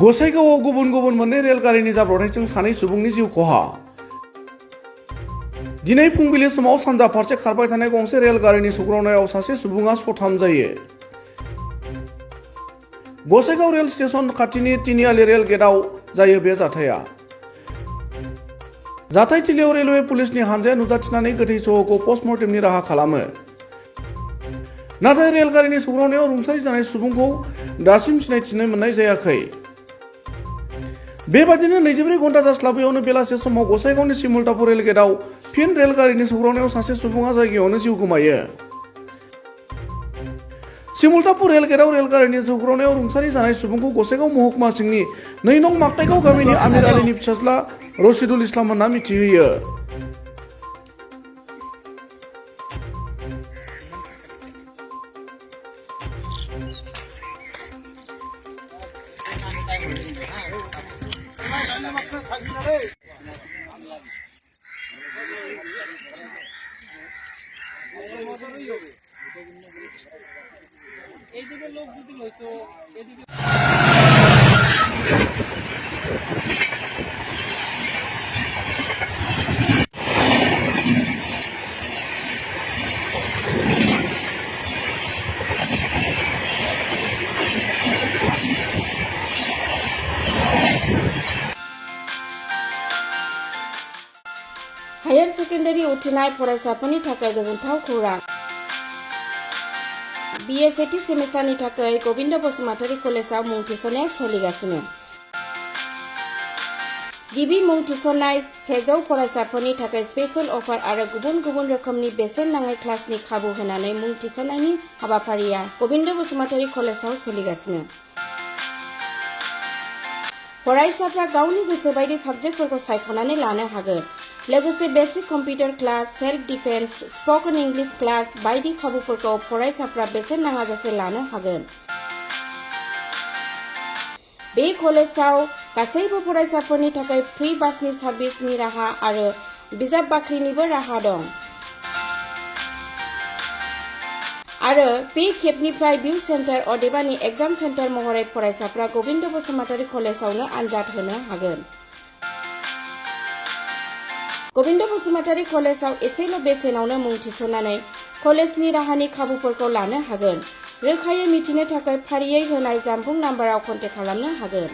गसाइगावआव गुबुन गुबुन मोननै रेलगारिनि जाब्रबथायजों सानै सुबुंनि जिउ खहा। दिनै फुंबिलि समाव सानजा फारसे खारबाय थानाय गंसे रेलगारिनि सौग्रावनायाव सासे सुबुङा सथाम जायो। गसाइगाव रेल स्टेशन खाथिनि तिनिआलि रेल गेटआव जायो बे जाथाया। जाथायथिलियाव रेलवे पुलिसनि हानजाया नुजाथिनानै गोथै सह'खौ पस्टमर्टेमनि राहा खालामो। नाथाय रेलगारिनि सौग्रावनायाव रुंसारि जानाय सुबुंखौ दासिम सिनायथिनो मोननाय जायाखै। बेबादिनो 24 घन्टा जास्लाबैयावनो बेलासे समाव गसाइगावनि सिमुलतापुर रेल गेटआव फिन रेलगारिनि सौग्रावनायाव सासे सुबुङा जायगायावनो जिउ गोमायो। सिमुलतापुर रेल गेटआव रेलगारिनि सौग्रावनायाव रुंसारि जानाय सुबुंखौ गसाइगाव महकुमा सिंनि 2 नं माकटाइगाव गामिनि आमिर आलीनि फिसाज्ला रशिदुल इस्लाम मोनना मिथिहोयो। हायर सेकेन्डारि उथ्रिनाय फरायसाफोरनि थाखाय गोजोनथाव खौरां। BA सेथि सेमिस्टारनि थाखाय गबिन्द बसुमतारी कलेजाव मुं थिसननाया सोलिगासिनो। गिबि मुं थिसननाय 100 फरायसाफोरनि थाखाय स्पेशल अफार आरो गुबुन गुबुन रोखोमनि बेसेन नाङै क्लासनि खाबु होनानै मुं थिसननायनि हाबाफारिया गबिन्द बसुमतारी कलेजाव सोलिगासिनो। फरायसाफ्रा गावनि गोसो बायदि साबजेक्टफोरखौ सायख'नानै लानो हागोन। लोगोसे basic computer class, self defence, spoken English class बायदि खाबुफोरखौ फरायसाफ्रा बेसेन नाङाजासे लानो हागोन। बे कलेजाव गासैबो फरायसाफोरनि थाखाय फ्रि बासनि सार्भिसनि राहा आरो बिजाब बाख्रिनिबो राहा दं। आरो बे खेबनिफ्राय भिउ सेन्टार अदेबानि एग्जाम सेन्टार महरै फरायसाफ्रा गबिन्द बसुमतारी कलेजावनो आनजाद होनो हागोन। गबिन्द बसुमतारी कलेजाव एसेल' बेसेनावनो मुं थिसननानै कलेजनि राहानि खाबुफोरखौ लानो हागोन। रोखायै मिथिनो थाखाय फारियै होनाय जानबुं नाम्बाराव कन्टेक्ट खालामनो हागोन।